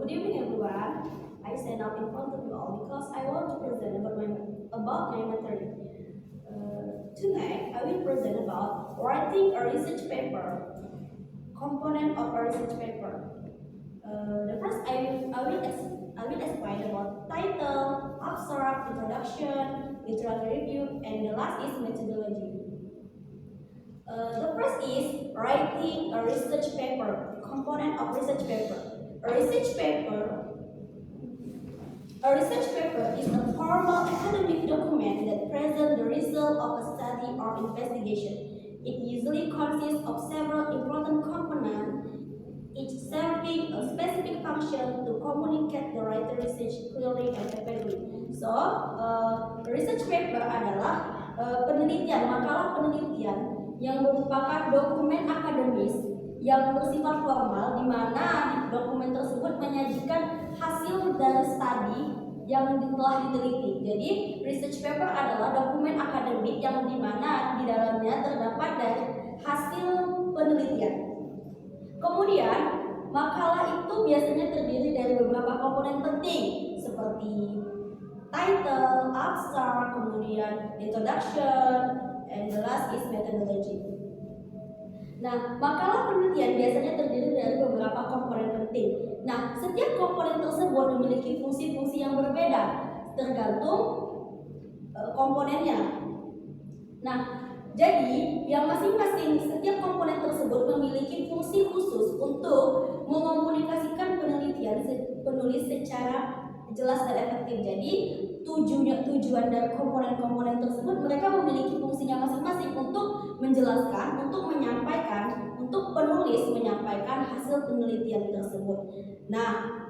Good evening, everyone. I stand up in front of you all because I want to present about my material. Tonight, I will present about writing a research paper, component of a research paper. The first, I will explain about title, abstract, introduction, literary review, and the last is methodology. The first is writing a research paper, component of research paper. A research paper is a formal academic document that presents the result of a study or investigation. It usually consists of several important components, each serving a specific function to communicate the writer research clearly and effectively. So, research paper adalah makalah penelitian yang merupakan dokumen akademis yang bersifat formal, di mana dokumen tersebut menyajikan hasil dari studi yang telah diteliti. Jadi, research paper adalah dokumen akademik yang di mana di dalamnya terdapat dari hasil penelitian. Kemudian, makalah itu biasanya terdiri dari beberapa komponen penting seperti title, abstract, kemudian introduction, and the last is methodology. Nah, makalah penelitian biasanya terdiri dari beberapa komponen penting. Nah, setiap komponen tersebut memiliki fungsi-fungsi yang berbeda tergantung komponennya. Nah, jadi yang masing-masing setiap komponen tersebut memiliki fungsi khusus untuk mengomunikasikan penelitian penulis secara jelas dan efektif. Jadi tujuan dari komponen-komponen tersebut, mereka memiliki fungsinya masing-masing untuk menjelaskan, untuk menyampaikan, untuk penulis menyampaikan hasil penelitian tersebut. Nah,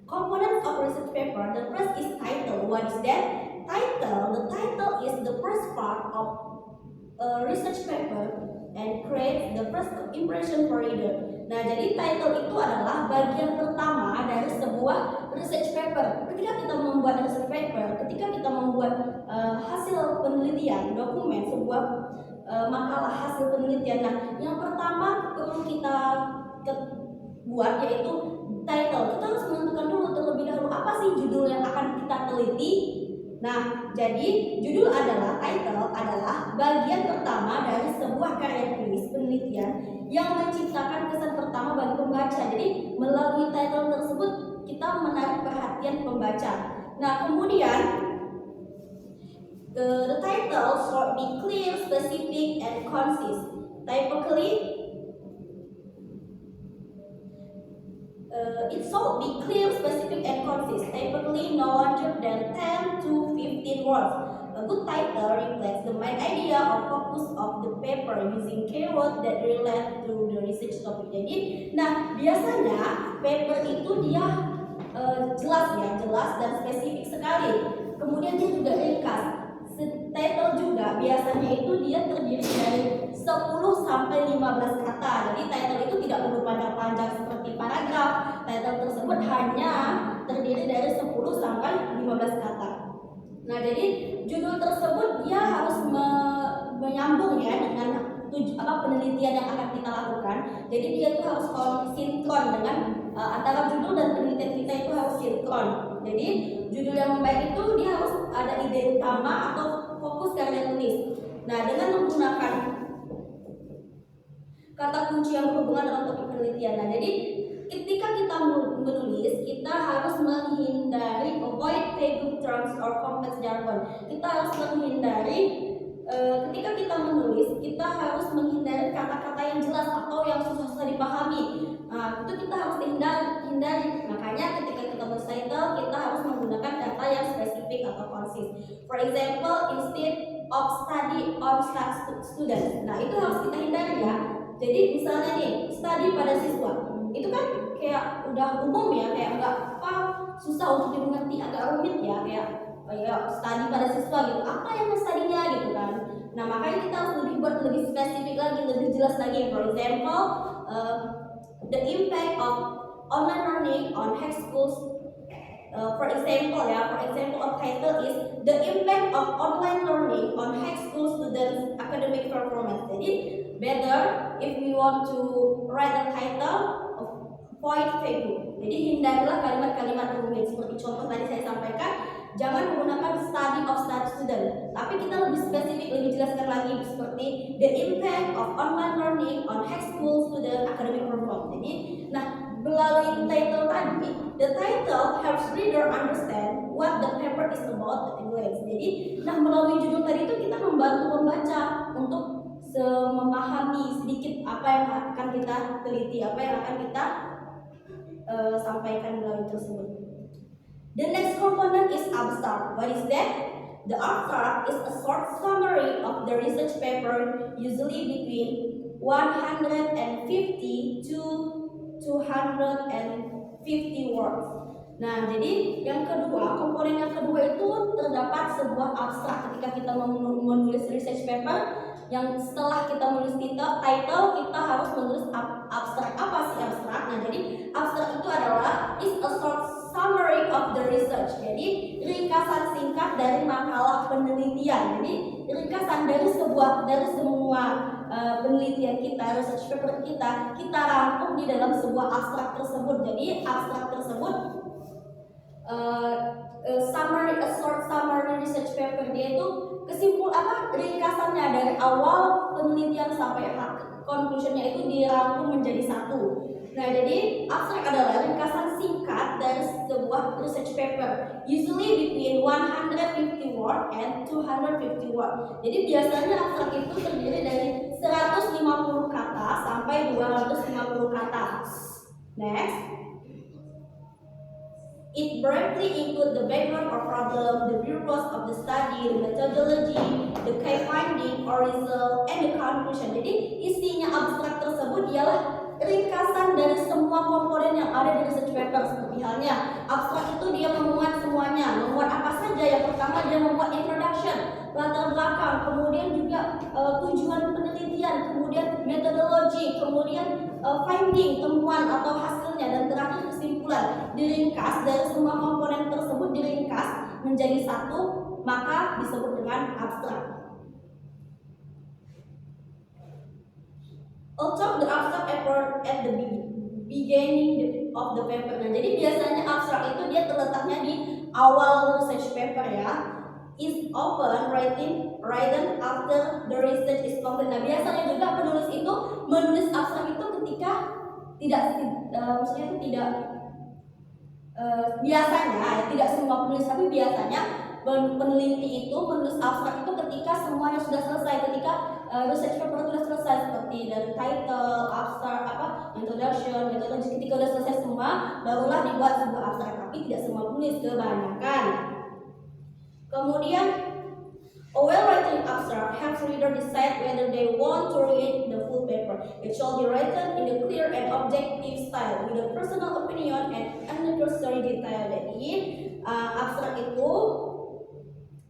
components of research paper, the first is title. What is that? The title is the first part of a research paper and creates the first impression for reader. Nah, jadi title itu adalah bagian pertama dari sebuah research paper. Ketika kita membuat research paper, ketika kita membuat hasil penelitian, dokumen, sebuah makalah hasil penelitian. Nah, yang pertama perlu kita buat yaitu title. Kita harus menentukan dulu terlebih dahulu apa sih judul yang akan kita teliti. Nah, jadi judul title adalah bagian pertama dari sebuah karya tulis penelitian yang menciptakan kesan pertama bagi pembaca. Jadi melalui title tersebut kita menarik perhatian pembaca. Nah, kemudian the title should be clear, specific, and concise. Typically, it should be clear, specific, and concise. Typically, no larger than 10 to 15 words. A good title reflects the main idea or focus of the paper using keywords that relate to the research topic. Jadi, nah biasanya paper itu dia jelas dan spesifik sekali. Kemudian dia juga ringkas. Title juga biasanya itu dia terdiri dari 10 sampai 15 kata. Jadi title itu tidak perlu panjang-panjang seperti paragraf. Title tersebut hanya terdiri dari 10 sampai 15 kata. Nah, jadi judul tersebut dia harus menyambung ya dengan penelitian yang akan kita lakukan. Jadi dia itu harus sinkron dengan antara judul dan penelitian kita itu harus sinkron. Jadi judul yang baik itu dia harus ada ide utama atau fokus karya tulis. Nah, dengan menggunakan kata kunci yang berhubungan dengan topik penelitian. Nah, jadi ketika kita menulis, kita harus menghindari avoid vague terms or complex jargon. Kita harus menghindari ketika kita menulis, kita harus menghindari kata-kata yang jelas atau yang susah dipahami. Nah, itu kita harus hindari. Makanya ketika kita title, kita harus menggunakan kata yang spesifik atau konsis. For example, instead of study on students. Nah, itu harus kita hindari ya. Jadi misalnya nih, study pada siswa. Itu kan kayak udah umum ya, kayak enggak susah untuk dimengerti, agak rumit ya, kayak study pada siswa gitu. Apa yang studinya gitu kan. Nah, makanya kita harus lebih spesifik lagi, lebih jelas lagi. For example, the impact of online learning on high schools. For example of title is the impact of online learning on high school students' academic performance. Jadi better if we want to write a title, avoid vague. Jadi hindarilah kalimat-kalimat rumit. Seperti contoh tadi saya sampaikan, jangan menggunakan study of student. Tapi kita lebih spesifik, lebih jelaskan lagi seperti the impact of online learning on high school student academic performance. Jadi, melalui title tadi, the title helps reader understand what the paper is about. Jadi, melalui judul tadi itu kita membantu pembaca untuk memahami sedikit apa yang akan kita teliti, apa yang akan kita sampaikan melalui tersebut. The next component is abstract. What is that? The abstract is a short summary of the research paper, usually between 150 to 250 words. Jadi yang kedua, komponen yang kedua itu terdapat sebuah abstrak. Ketika kita menulis research paper, yang setelah kita menulis title, kita harus menulis abstrak. Apa sih abstrak? Jadi abstrak itu adalah is a short summary of the research. Jadi ringkasan singkat dari makalah penelitian. Jadi ringkasan dari semua penelitian kita, research paper kita rangkum di dalam sebuah abstrak tersebut. Jadi abstrak tersebut a short summary research paper, dia itu ringkasannya dari awal penelitian sampai conclusionnya itu dirangkum menjadi satu. Jadi abstrak adalah ringkasan singkat dari sebuah research paper, usually between 150 word and 250 word. Jadi biasanya abstrak itu terdiri dari 150 kata sampai 250 kata. Next, it briefly includes the background or problem, the purpose of the study, the methodology, the key finding or result, and the conclusion. Jadi isinya abstrak tersebut ialah ringkasan dari semua komponen yang ada di research paper. Seperti halnya abstrak itu dia memuat semuanya. Memuat apa saja? Yang pertama dia memuat introduction, latar belakang, kemudian juga tujuan penelitian, kemudian metodologi, kemudian finding, temuan atau hasilnya, dan terakhir kesimpulan. Diringkas dari semua komponen tersebut, diringkas menjadi satu, maka disebut dengan abstrak. Also, the abstract appeared at the beginning of the paper. Jadi biasanya abstrak itu dia terletaknya di awal research paper ya. Is often written after the research is complete. Biasanya juga penulis itu menulis abstrak itu ketika tidak semua penulis, tapi biasanya peneliti itu menulis abstrak itu ketika semuanya sudah selesai, ketika research paper sudah selesai, seperti dari title, abstrak, introduction, methodology. Ketika sudah selesai semua, barulah dibuat sebuah abstrak. Tapi tidak semua penulis, kebanyakan. Kemudian, a well-written abstract helps reader decide whether they want to read the full paper. It shall be written in a clear and objective style with a personal opinion and unnecessary detail. Jadi, abstrak itu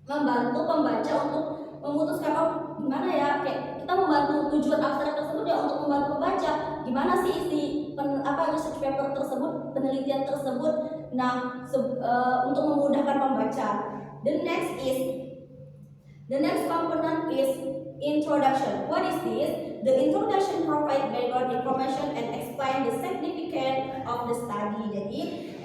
membantu pembaca untuk memutuskan gimana ya, kayak kita membantu tujuan abstrak tersebut ya untuk membantu pembaca gimana sih isi research paper tersebut, penelitian tersebut. Untuk memudahkan pembaca. The next component is introduction. What is this? The introduction provides background information and explain the significance of the study. Jadi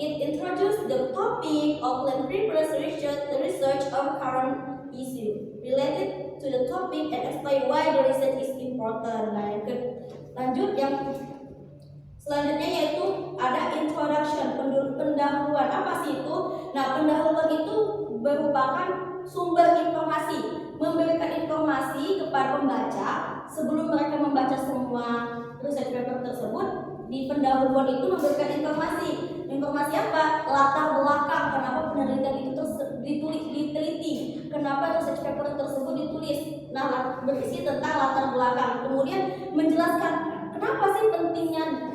it introduces the topic, outline previous research or current issue related to the topic, and explain why the research is important. Yang selanjutnya yaitu ada introduction, pendahuluan. Apa sih itu? Pendahuluan itu merupakan sumber informasi, memberikan informasi kepada pembaca sebelum mereka membaca semua research paper tersebut. Di pendahuluan itu memberikan informasi apa? Latar belakang kenapa penelitian itu diteliti, kenapa research paper tersebut ditulis. Berisi tentang latar belakang. Kemudian menjelaskan kenapa sih pentingnya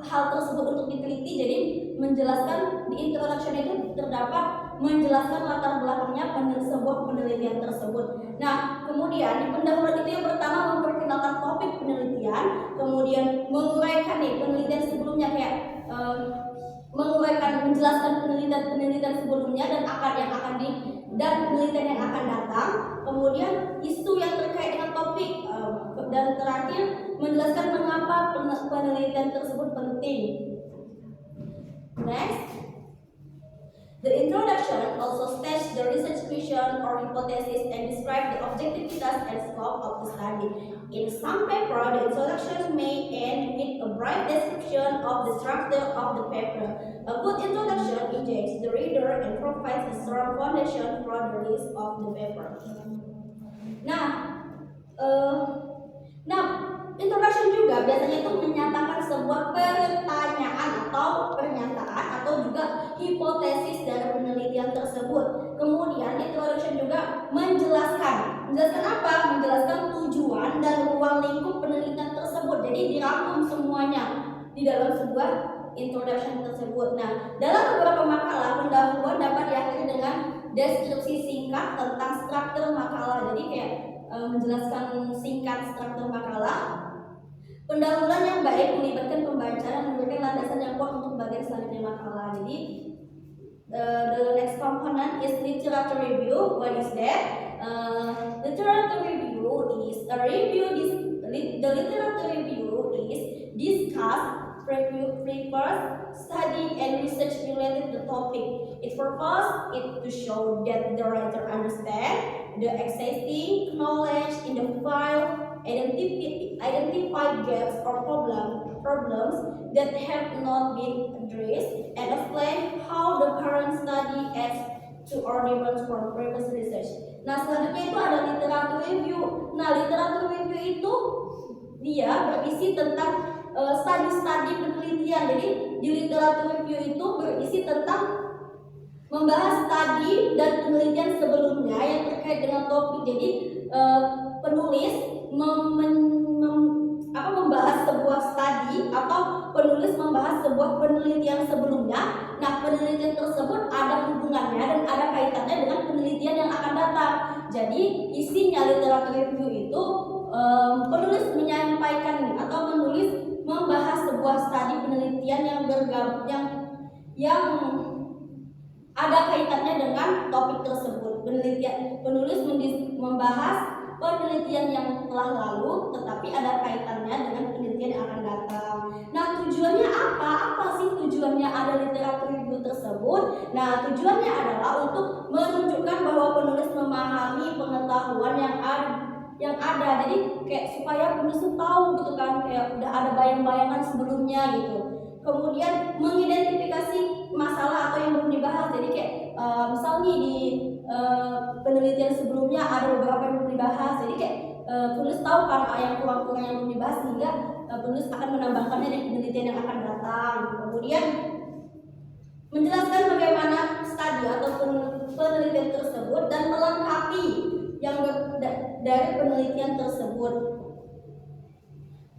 hal tersebut untuk diteliti. Jadi menjelaskan di introduction itu terdapat menjelaskan latar belakangnya sebuah penelitian tersebut. Kemudian di pendahuluan itu yang pertama memperkenalkan topik penelitian, kemudian menguraikan penelitian sebelumnya, kayak menjelaskan penelitian sebelumnya dan penelitian yang akan datang, kemudian isu yang terkait dengan topik, dan terakhir menjelaskan mengapa penelitian tersebut penting. Next, the introduction also states the research question or hypothesis and describe the objectivities and scope of the study. In some paper, the introduction may end with a brief description of the structure of the paper. A good introduction engages the reader and provides a strong foundation for the rest of the paper. Nah, introduction juga biasanya itu menyatakan sebuah pertanyaan atau pernyataan atau juga hipotesis dari penelitian tersebut. Kemudian introduction juga menjelaskan apa? Menjelaskan tujuan dan ruang lingkup penelitian tersebut. Jadi dirangkum semuanya di dalam sebuah introduction tersebut. Nah, dalam beberapa makalah pendahuluan dapat diakhiri dengan deskripsi singkat tentang struktur makalah. Jadi kayak menjelaskan singkat struktur makalah. Pendahuluan yang baik melibatkan pembaca dan memberikan landasan yang kuat untuk bagian selanjutnya makalah. Jadi the next component is literature review. What is that? Literature review is a review. The literature review is discuss, review, prepare, study, and research related to the topic. Its purpose is to show that the writer understands the existing knowledge in the file, identify gaps or problems that have not been addressed, and explain how the current study adds to or different from previous research. Nah, selanjutnya itu ada literature review. Nah, literature review itu dia berisi tentang studi-studi penelitian. Jadi di literature review itu berisi tentang membahas studi dan penelitian sebelumnya yang terkait dengan topik. Jadi penulis membahas sebuah studi atau penulis membahas sebuah penelitian sebelumnya. Nah, penelitian tersebut ada hubungannya dan ada kaitannya dengan penelitian yang akan datang. Jadi isinya literature review itu penulis menyampaikan atau menulis membahas sebuah studi penelitian yang ada kaitannya dengan topik tersebut. Penulis membahas penelitian yang telah lalu, tetapi ada kaitannya dengan penelitian yang akan datang. Nah, tujuannya apa? Apa sih tujuannya ada literature review tersebut? Nah, tujuannya adalah untuk menunjukkan bahwa penulis memahami pengetahuan yang ada. Jadi kayak supaya penulis tahu gitu kan, kayak udah ada bayang-bayangan sebelumnya gitu. Kemudian mengidentifikasi masalah atau yang belum dibahas. Jadi kayak misal nih di penelitian sebelumnya ada beberapa yang belum dibahas. Jadi kayak penulis tahu kan yang kurang-kurang yang belum dibahas, sehingga penulis akan menambahkannya di penelitian yang akan datang. Kemudian menjelaskan bagaimana studi atau penelitian tersebut dan melengkapi yang dari penelitian tersebut.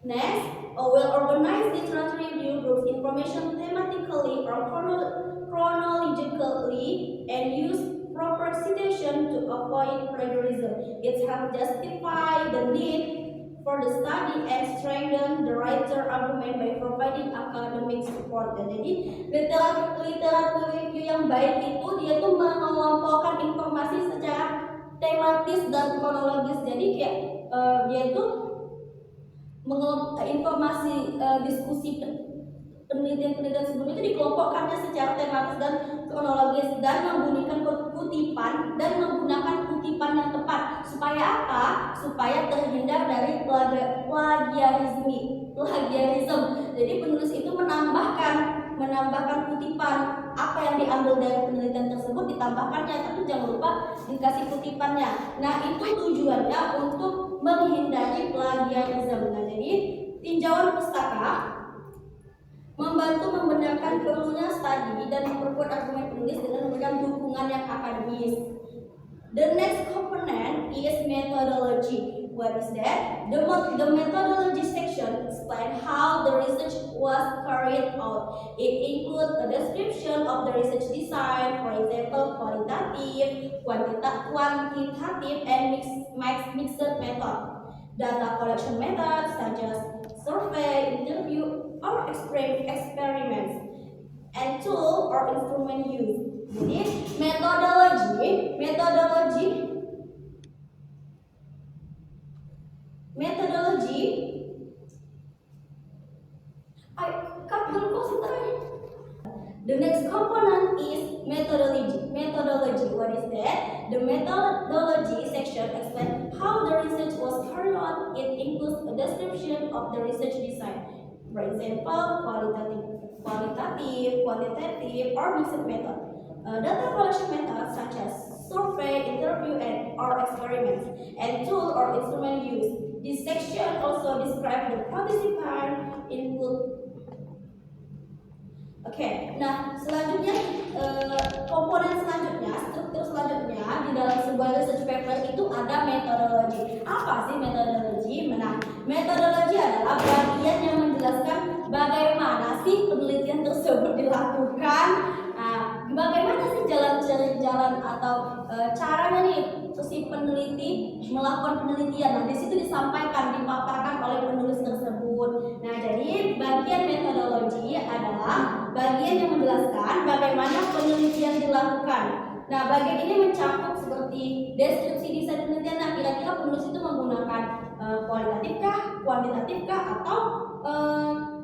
Next, a well-organized literature review groups information thematically or chronologically and use proper citation to avoid plagiarism. It helps justify the need for the study and strengthen the writer argument by providing academic support. Jadi literatur review yang baik itu dia tuh mengelompokkan informasi secara tematis dan kronologis. Jadi kayak dia tuh informasi diskusi penelitian sebelumnya itu dikelompokkannya secara tematis dan kronologis dan menggunakan kutipan yang tepat. Supaya apa? Supaya terhindar dari plagiarisme. Jadi penulis itu menambahkan kutipan apa yang diambil dari penelitian tersebut, ditambahkannya, tapi jangan lupa dikasih kutipannya. Nah, itu tujuannya untuk menghindari plagiarisme. Nah, jadi tinjauan pustaka membantu membenarkan perlunya studi dan memperkuat argumen penulis dengan memberikan dukungan yang akademis. The next component is methodology. What is that? The methodology section explains how the research was carried out. It includes a description of the research design, for example, qualitative, quantitative, and mixed method. Data collection methods such as survey, interview, or experiments, and tool or instrument used. Jadi metodologi The next component is methodology. Methodology, what is that? The methodology section explains how the research was carried out. It includes a description of the research design. For example, qualitative, quantitative, or mixed method. Data collection methods such as survey, interview, or experiments, and tool or instrument used. This section also describes the participant input. Oke, nah selanjutnya komponen selanjutnya, struktur selanjutnya di dalam sebuah research paper itu ada metodologi. Apa sih metodologi? Nah, metodologi adalah bagian yang menjelaskan bagaimana sih penelitian tersebut dilakukan. Nah, bagaimana sih jalan atau caranya nih si peneliti melakukan penelitian. Nah, di situ disampaikan, dipaparkan oleh penulis tersebut. Nah, jadi bagian metodologi adalah bagian yang menjelaskan bagaimana penelitian dilakukan. Nah, bagian ini mencakup seperti deskripsi desain penelitian. Nah, kira-kira penulis itu menggunakan kualitatifkah, kuantitatifkah, atau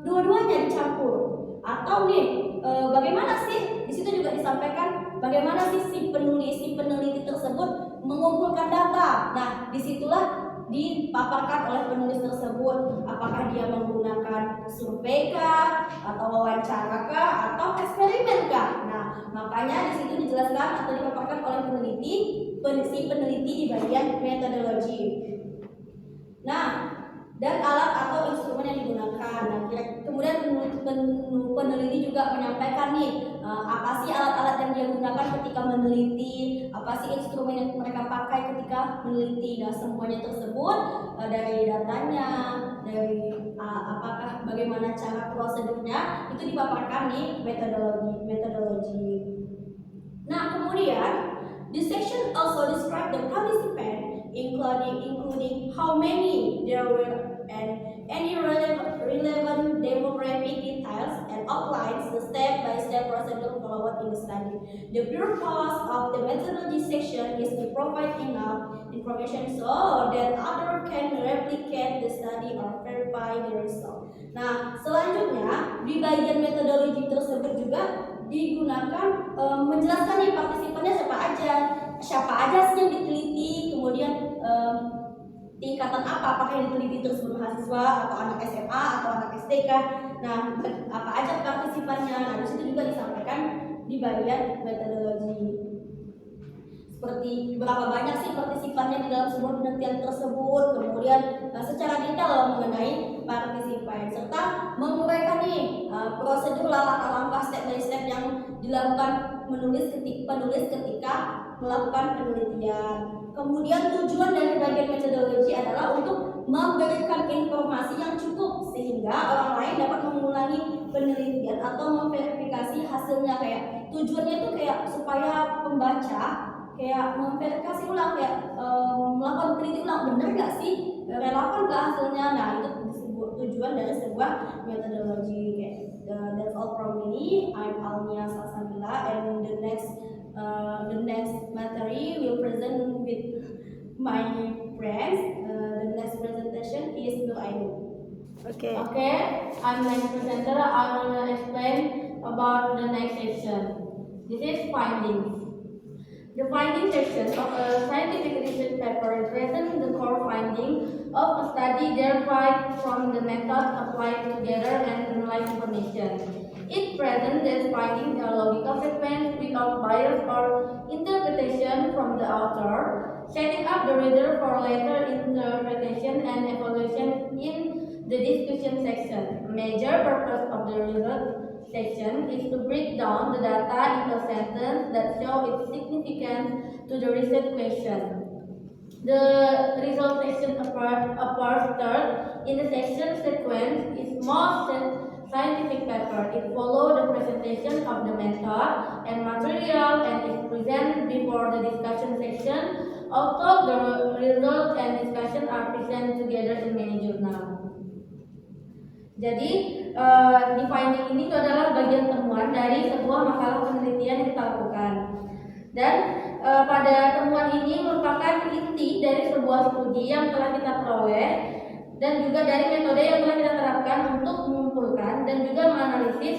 dua-duanya dicampur? Atau nih, bagaimana sih? Di situ juga disampaikan bagaimana sih si peneliti tersebut mengumpulkan data. Nah, disitulah dipaparkan oleh penulis tersebut, apakah dia menggunakan survei kah, atau wawancara kah, atau eksperimen kah. Nah, makanya di situ dijelaskan atau dipaparkan oleh si peneliti di bagian metodologi. Nah, dan alat atau instrumen yang digunakan. Nah, kemudian peneliti juga menyampaikan nih apa sih alat-alat yang dia gunakan ketika meneliti, apa sih instrumen yang mereka pakai ketika meneliti. Nah, semuanya tersebut dari datanya, dari apakah bagaimana cara prosedurnya itu dipaparkan di metodologi. Nah, kemudian this section also describe the participant, including how many there were and any relevant demographic details, and outlines the step-by-step procedure followed in the study. The purpose of the methodology section is to provide enough information so that others can replicate the study or verify the result. Nah, selanjutnya di bagian metodologi tersebut juga digunakan menjelaskan nih partisipannya siapa aja sih yang diteliti, kemudian tingkatan apakah yang diteliti tersebut mahasiswa atau anak SMA atau anak STK. Nah, apa aja partisipannya. Nah, di situ juga disampaikan di bagian metodologi. Seperti berapa banyak sih partisipannya di dalam sebuah penelitian tersebut, kemudian secara detail mengenai partisipan, serta menguraikan nih prosedur langkah-langkah step by step yang dilakukan penulis ketika melakukan penelitian. Kemudian tujuan dari bagian metodologi adalah untuk memberikan informasi yang cukup sehingga orang lain dapat mengulangi penelitian atau memverifikasi hasilnya. Kayak tujuannya itu kayak supaya pembaca kayak memverifikasi ulang, kayak melakukan penelitian ulang, benar nggak sih, relevan nggak hasilnya. Nah, itu disebut tujuan dari sebuah metodologi. That's all from me. I'm Alnia Salsabila, and the next material will present with my friends. The next presentation is Nur Ainu. Okay, I'm next presenter. I will explain about the next section. This is findings. The finding section of a scientific research paper represents the core finding of a study derived from the methods applied together and analyze information. It presents these findings a logical sequence without bias or interpretation from the author, setting up the reader for later interpretation and evaluation in the discussion section. A major purpose of the research section is to break down the data into sentences that show its significance to the research question. The result section apart third in the section sequence is most scientific paper. It follows the presentation of the method and material and is presented before the discussion section. Although the result and discussion are presented together in many journals. Jadi di finding ini adalah bagian temuan dari sebuah makalah penelitian yang kita lakukan. Dan pada temuan ini merupakan inti dari sebuah studi yang telah kita peroleh dan juga dari metode yang telah kita terapkan untuk mengumpulkan dan juga menganalisis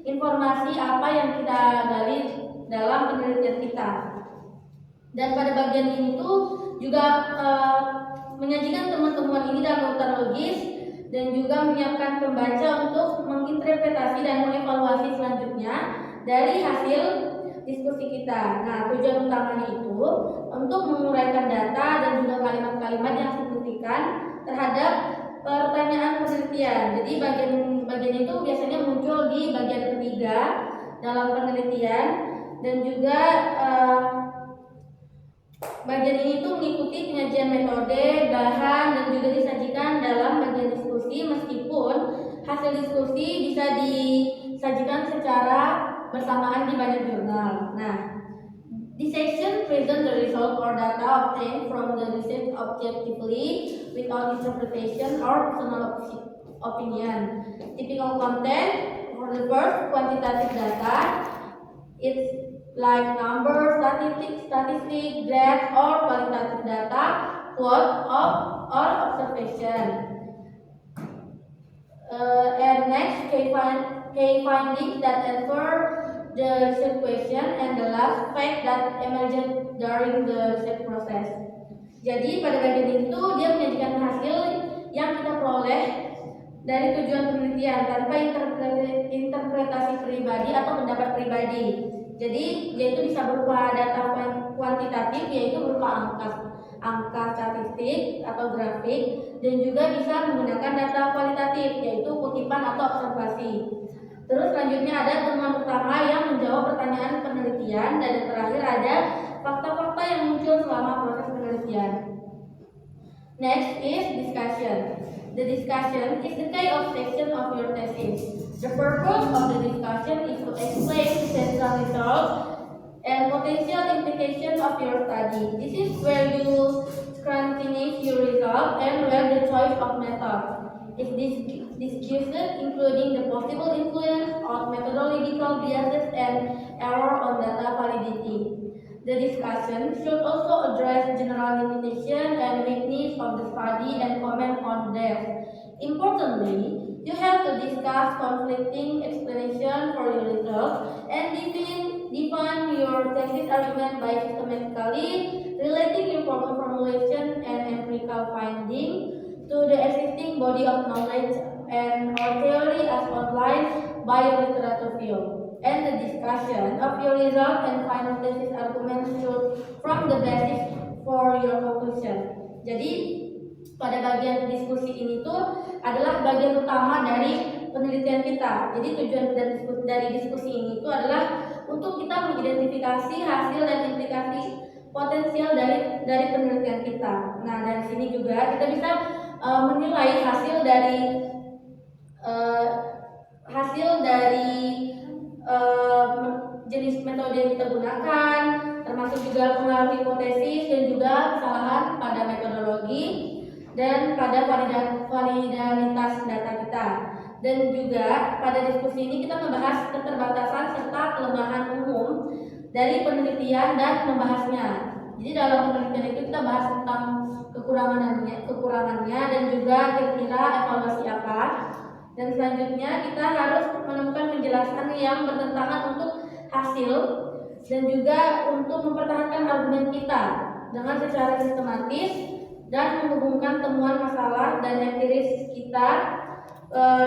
informasi apa yang kita gali dalam penelitian kita. Dan pada bagian ini tuh juga menyajikan teman-teman ini dalam urutan logis dan juga menyiapkan pembaca untuk menginterpretasi dan mengevaluasi selanjutnya dari hasil diskusi kita. Nah, tujuan utamanya itu untuk menguraikan data dan juga kalimat-kalimat yang signifikan terhadap pertanyaan penelitian. Jadi bagian itu biasanya muncul di bagian ketiga dalam penelitian, dan juga bagian ini tuh mengikuti penyajian metode, bahan, dan juga disajikan dalam bagian diskusi, meskipun hasil diskusi bisa disajikan secara bersamaan di banyak jurnal. Nah, this section present the result or data obtained from the research objectively without interpretation or personal opinion. Typical content for the first, quantitative data. It's like number, statistic, graph, or qualitative data, quote, or observation. And next, key findings that answer the research question, and the last fact that emerged during the research process. Jadi pada bagian itu dia menyajikan hasil yang kita peroleh dari tujuan penelitian tanpa interpretasi pribadi atau pendapat pribadi. Jadi yaitu bisa berupa data kuantitatif, yaitu berupa angka statistik atau grafik, dan juga bisa menggunakan data kualitatif, yaitu kutipan atau observasi. Terus selanjutnya ada temuan utama yang menjawab pertanyaan penelitian, dan yang terakhir ada fakta-fakta yang muncul selama proses penelitian. Next is discussion. The discussion is the kind of section of your thesis. The purpose of the discussion is to explain the central results and potential implications of your study. This is where you scrutinize your result and where the choice of method is discussed, including the possible influence of methodological biases and error on data validity. The discussion should also address general limitation and weakness of the study and comment on them. Importantly, you have to discuss conflicting explanation for your results and define your thesis argument by systematically relating your problem formulation and empirical finding to the existing body of knowledge and or theory as outlined by your literature field. And the discussion of your result and final thesis argument should form the basis for your conclusion. Jadi pada bagian diskusi ini tuh adalah bagian utama dari penelitian kita. Jadi tujuan dari diskusi ini tuh adalah untuk kita mengidentifikasi hasil dan implikasi potensial dari penelitian kita. Nah, dari sini juga kita bisa menilai hasil dari jenis metode yang kita gunakan, termasuk juga pengaruh hipotesis dan juga kesalahan pada metodologi dan pada validalitas data kita. Dan juga pada diskusi ini kita membahas keterbatasan serta kelemahan umum dari penelitian dan membahasnya. Jadi dalam penelitian itu kita bahas tentang kekurangannya dan juga kira-kira evaluasi apa. Dan selanjutnya kita harus menemukan penjelasan yang bertentangan untuk hasil dan juga untuk mempertahankan argumen kita dengan secara sistematis dan menghubungkan temuan masalah dan empiris kita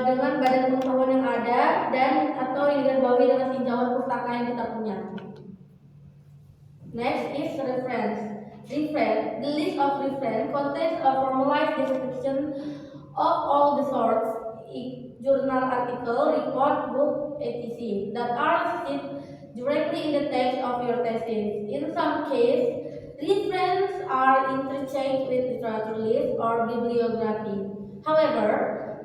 dengan badan pengetahuan yang ada dan atau yang digarisbawahi dengan tinjauan pustaka yang kita punya. Next is reference. The list of reference contains a formalized description of all the source, journal article, report, book, etc. that are cited directly in the text of your thesis. In some cases, references are interchanged with literature list or bibliography. However,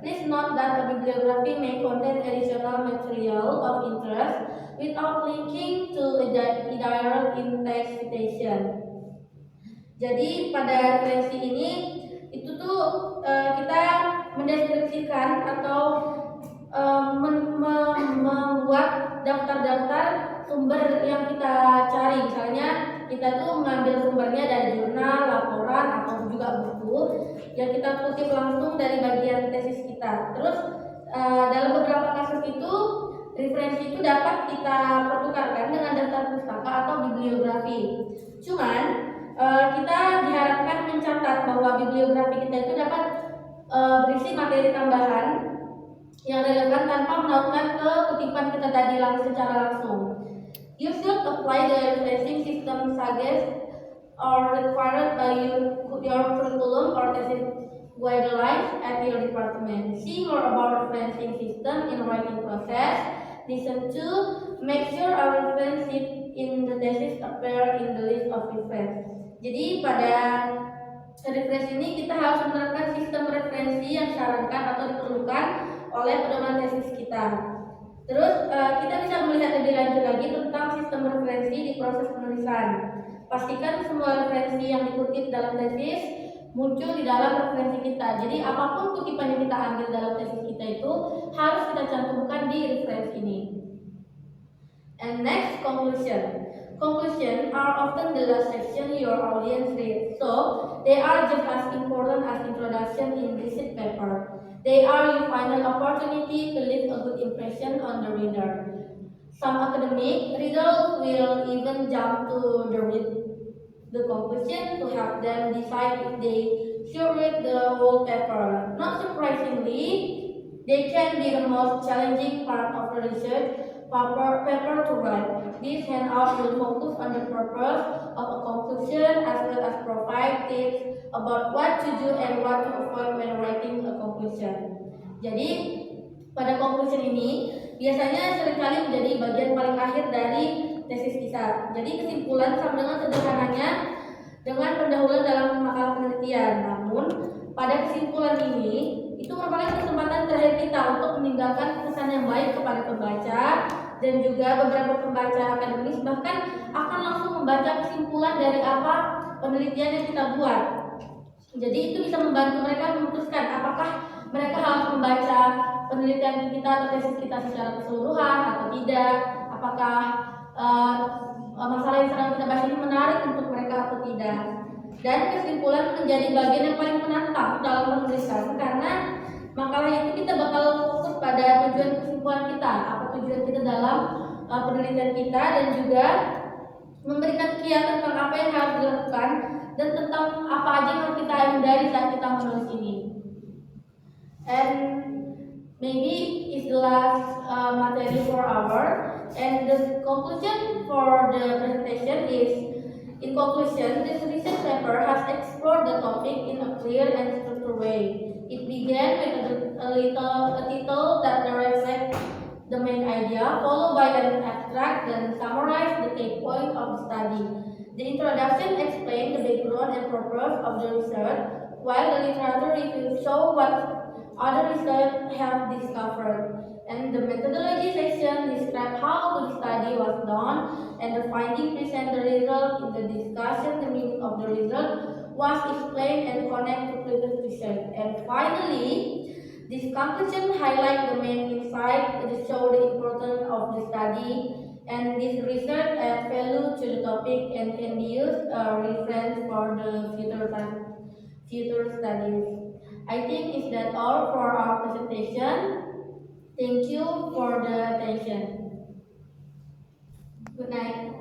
please note that a bibliography may contain additional material of interest without linking to a direct in-text citation. Jadi pada referensi ini itu tuh kita mendeskripsikan atau membuat daftar-daftar sumber yang kita cari. Misalnya kita tuh mengambil sumbernya dari jurnal, laporan, atau juga buku yang kita kutip langsung dari bagian tesis kita. Terus dalam beberapa kasus itu referensi itu dapat kita pertukarkan dengan daftar pustaka atau bibliografi. Cuman kita diharapkan mencatat bahwa bibliografi kita itu dapat berisi materi tambahan yang relevan tanpa melakukan ke kutipan kita tadi secara langsung. You should apply the referencing system suggest or required by your curriculum or thesis guidelines at your department. See more about referencing system in writing process. Listen to make sure our reference in the thesis appear in the list of reference. Jadi pada referensi ini kita harus menerapkan sistem referensi yang disarankan atau diperlukan oleh pedoman tesis kita. Terus kita bisa melihat lebih lanjut lagi tentang sistem referensi di proses penulisan. Pastikan semua referensi yang dikutip dalam tesis muncul di dalam referensi kita. Jadi apapun kutipan yang kita ambil dalam tesis kita itu harus kita cantumkan di referensi ini. And next, conclusion. Conclusion are often the last section your audience reads, so they are just as important as introduction in recent paper. They are your final opportunity to leave a good impression on the reader. Some academic readers will even jump to the conclusion to help them decide if they should read the whole paper. Not surprisingly, they can be the most challenging part of the research paper to write. This handout will focus on the purpose of a conclusion as well as provide tips about what to do and what to avoid when writing a conclusion. Jadi pada conclusion ini biasanya seringkali menjadi bagian paling akhir dari tesis kita. Jadi kesimpulan sama dengan sederhananya dengan pendahuluan dalam makalah penelitian. Namun pada kesimpulan ini itu merupakan kesempatan terakhir kita untuk meninggalkan kesan yang baik kepada pembaca, dan juga beberapa pembaca akademis bahkan akan langsung membaca kesimpulan dari apa penelitian yang kita buat. Jadi itu bisa membantu mereka memutuskan apakah mereka harus membaca penelitian kita atau tesis kita secara keseluruhan atau tidak, apakah masalah yang sedang kita bahas ini menarik untuk mereka atau tidak. Dan kesimpulan menjadi bagian yang paling menantang dalam penulisan, karena makalah itu kita bakal fokus pada tujuan kesimpulan kita, apa tujuan kita dalam penelitian kita, dan juga memberikan kiat tentang apa yang harus dilakukan dan tentang apa aja yang harus kita hindari saat kita menulis ini. And maybe it's the last materi for our, and the conclusion for the presentation is, in conclusion, this research paper has explored the topic in a clear and structured way. It began with a title that reflects the main idea, followed by an abstract, then summarize the key point of the study. The introduction explains the background and purpose of the research, while the literature review show what other research have discovered. And the methodology section describes how the study was done, and the finding present the result. In the discussion, the meaning of the result was explained and connect to previous research. And finally, this conclusion highlights the main insight that show the importance of the study, and this research adds value to the topic and can be used as reference for the future studies. I think is that all for our presentation. Thank you for the attention. Good night.